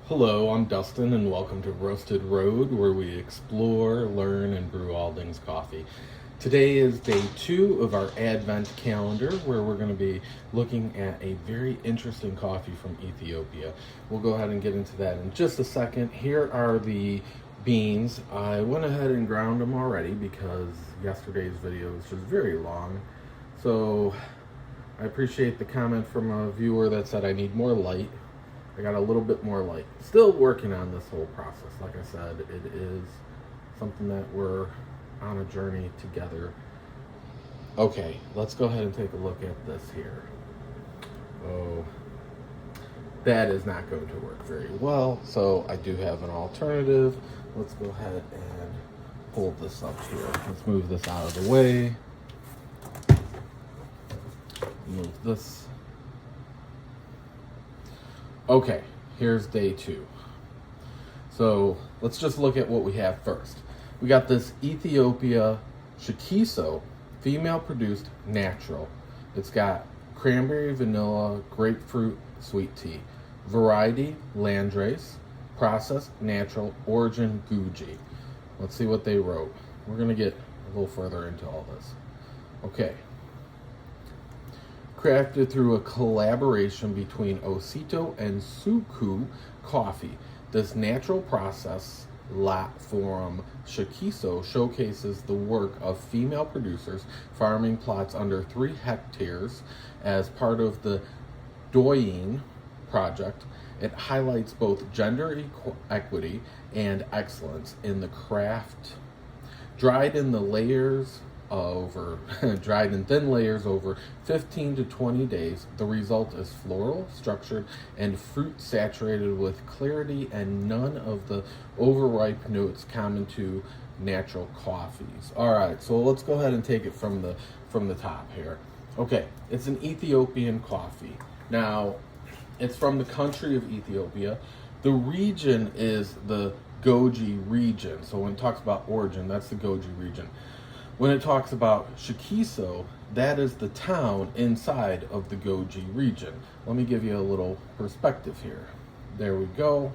Hello, I'm Dustin, and welcome to Roasted Road, where we explore, learn, and brew all things coffee. Today is day 2 of our Advent calendar, where we're going to be looking at a very interesting coffee from Ethiopia. We'll go ahead and get into that in just a second. Here are the beans. I went ahead and ground them already because yesterday's video was just very long. So I appreciate the comment from a viewer that said I need more light. I got a little bit more light. Still working on this whole process. Like I said, it is something that we're on a journey together. Okay, let's go ahead and take a look at this here. Oh, that is not going to work very well. So I do have an alternative. Let's go ahead and pull this up here. Let's move this out of the way. Move this. Okay, here's day 2. So let's just look at what we have first. We got this Ethiopian Shakiso female produced natural. It's got cranberry, vanilla, grapefruit, sweet tea. Variety, landrace. Process, natural. Origin, Gugi. Let's see what they wrote. We're going to get a little further into all this. Okay. Crafted through a collaboration between Osito and Suku Coffee. This natural process lot from Shakiso showcases the work of female producers farming plots under 3 hectares as part of the Doying project. It highlights both gender equity and excellence in the craft. Dried in thin layers over 15 to 20 days. The result is floral, structured, and fruit saturated with clarity and none of the overripe notes common to natural coffees. All right, so let's go ahead and take it from the top here. Okay, it's an Ethiopian coffee. Now, it's from the country of Ethiopia. The region is the Gugi Region. So when it talks about origin, that's the Gugi Region. When it talks about Shakiso, that is the town inside of the Gugi region. Let me give you a little perspective here. There we go.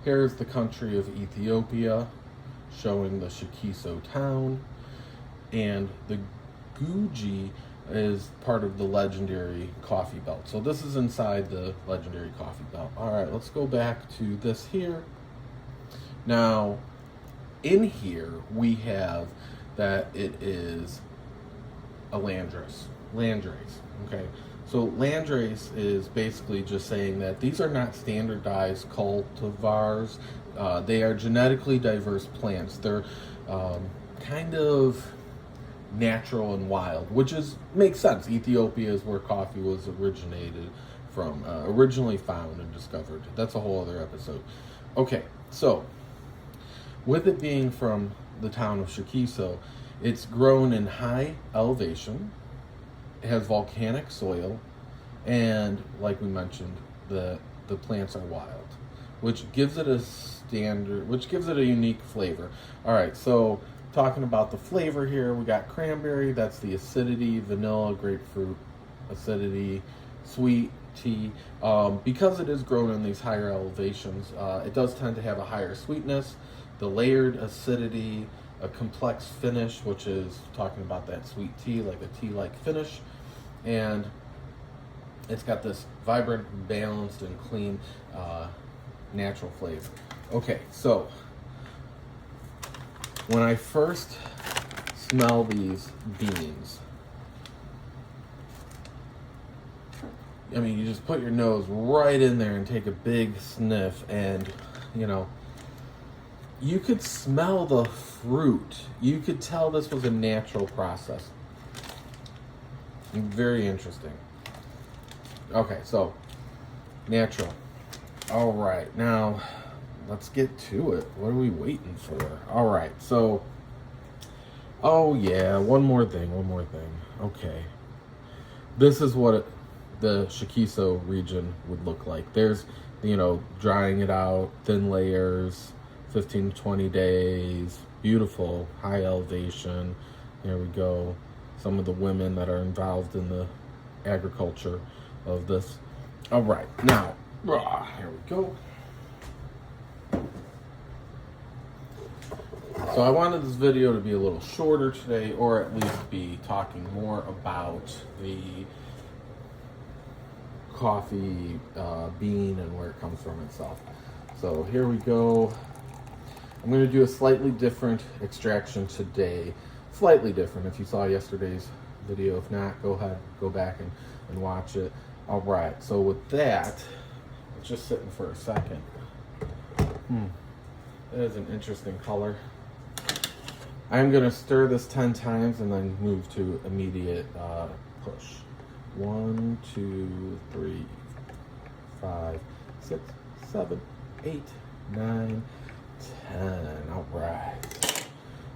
Here's the country of Ethiopia, showing the Shakiso town. And the Gugi is part of the legendary coffee belt. So this is inside the legendary coffee belt. All right, let's go back to this here. Now, in here, we have that it is a landrace, okay? So landrace is basically just saying that these are not standardized cultivars. They are genetically diverse plants. They're kind of natural and wild, which makes sense. Ethiopia is where coffee was originally found and discovered. That's a whole other episode. Okay, so with it being from the town of Shakiso, it's grown in high elevation. It has volcanic soil, and like we mentioned, the plants are wild, which gives it a unique flavor. All right, so talking about the flavor here, we got cranberry, that's the acidity, vanilla, grapefruit, acidity, sweet tea. Because it is grown in these higher elevations, it does tend to have a higher sweetness, the layered acidity, a complex finish, which is talking about that sweet tea, like a tea-like finish, and it's got this vibrant, balanced, and clean, natural flavor. Okay, so when I first smell these beans, I mean, you just put your nose right in there and take a big sniff, and you could smell the fruit. You could tell this was a natural process. Very interesting. Okay, so natural. All right, now let's get to it. What are we waiting for? All right, so, oh yeah, one more thing. Okay, this is what the Shakiso region would look like. There's, drying it out, thin layers, 15 to 20 days, beautiful, high elevation. There we go. Some of the women that are involved in the agriculture of this. All right, now, here we go. So I wanted this video to be a little shorter today, or at least be talking more about the coffee bean and where it comes from itself. So here we go. I'm going to do a slightly different extraction today. Slightly different. If you saw yesterday's video, if not, go ahead, go back and watch it. All right, so with that, it's just sitting for a second. That is an interesting color. I'm going to stir this 10 times and then move to immediate push. 1, 2, 3, 5, 6, 7, 8, 9, 10. All right.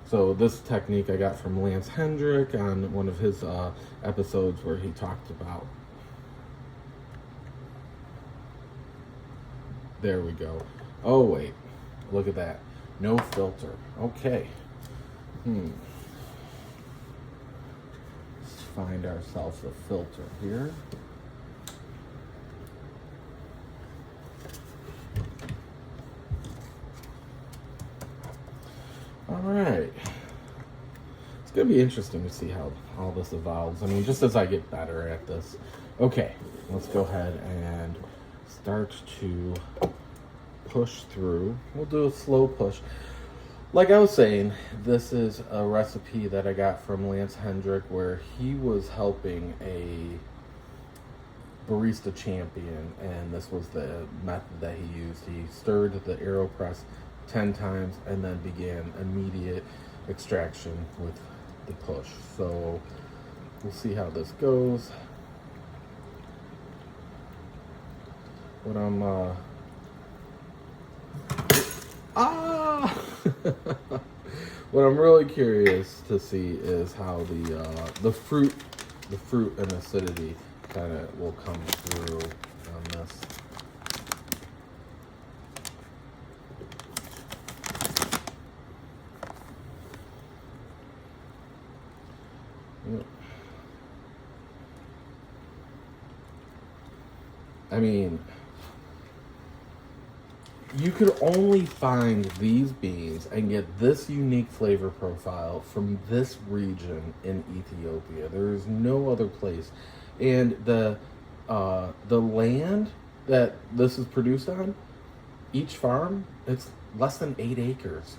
So this technique I got from Lance Hendrick on one of his episodes where he talked about. There we go. Oh wait, look at that. No filter. Okay. Let's find ourselves a filter here. All right. It's going to be interesting to see how all this evolves. I mean, just as I get better at this. Okay, let's go ahead and start to push through. We'll do a slow push. Like I was saying, this is a recipe that I got from Lance Hendrick where he was helping a barista champion, and this was the method that he used. He stirred the AeroPress 10 times and then began immediate extraction with the push. So we'll see how this goes. What I'm what I'm really curious to see is how the fruit and acidity kind of will come through on this. I mean, you could only find these beans and get this unique flavor profile from this region in Ethiopia. There is no other place. And the land that this is produced on, each farm, it's less than 8 acres.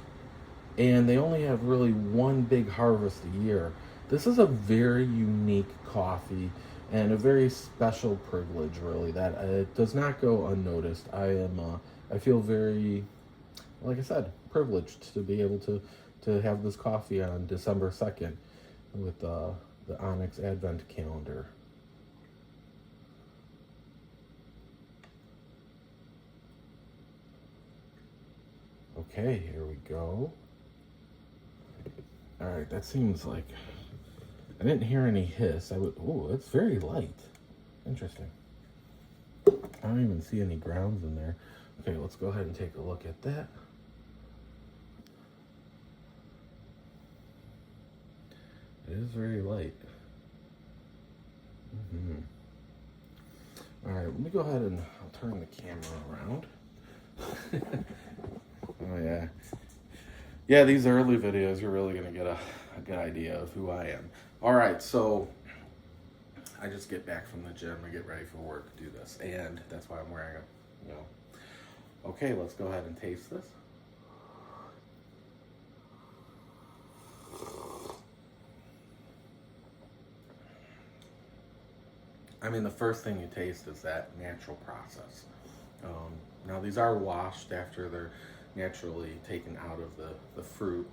And they only have really one big harvest a year. This is a very unique coffee and a very special privilege, really, that does not go unnoticed. I feel very, like I said, privileged to be able to have this coffee on December 2nd with the ONYX Advent calendar. Okay, here we go. All right, that seems like, I didn't hear any hiss. Oh, it's very light. Interesting. I don't even see any grounds in there. Okay, let's go ahead and take a look at that. It is very light. All right, let me go ahead and I'll turn the camera around. Oh yeah. Yeah, these early videos, you're really going to get a good idea of who I am. All right, so I just get back from the gym and get ready for work to do this, and that's why I'm wearing a, Okay, let's go ahead and taste this. I mean, the first thing you taste is that natural process. Now, these are washed after they're naturally taken out of the fruit.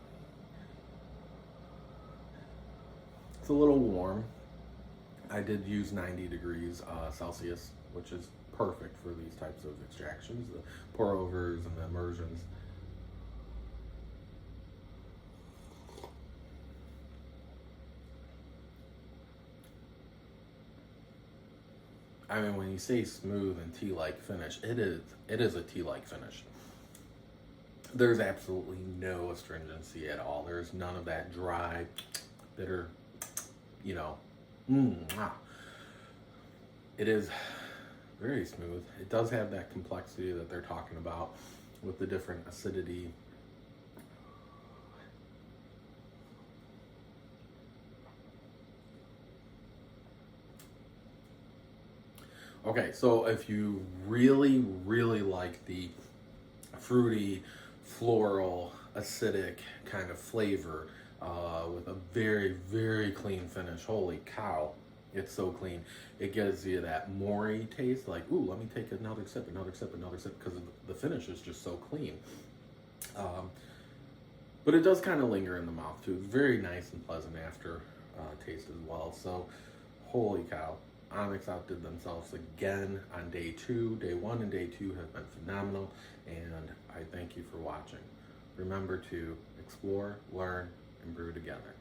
It's a little warm. I did use 90 degrees Celsius, which is perfect for these types of extractions, the pour overs and the immersions. I mean, when you say smooth and tea-like finish, it is a tea-like finish. There's absolutely no astringency at all. There's none of that dry, bitter, It is very smooth. It does have that complexity that they're talking about with the different acidity Okay, so if you really, really like the fruity, floral, acidic kind of flavor with a very, very clean finish, holy cow, it's so clean. It gives you that mori taste, like, ooh, let me take another sip, another sip, another sip, because the finish is just so clean. But it does kind of linger in the mouth too. It's very nice and pleasant after taste as well. So, holy cow, ONYX outdid themselves again on day 2. Day 1 and day 2 have been phenomenal, and I thank you for watching. Remember to explore, learn, and brew together.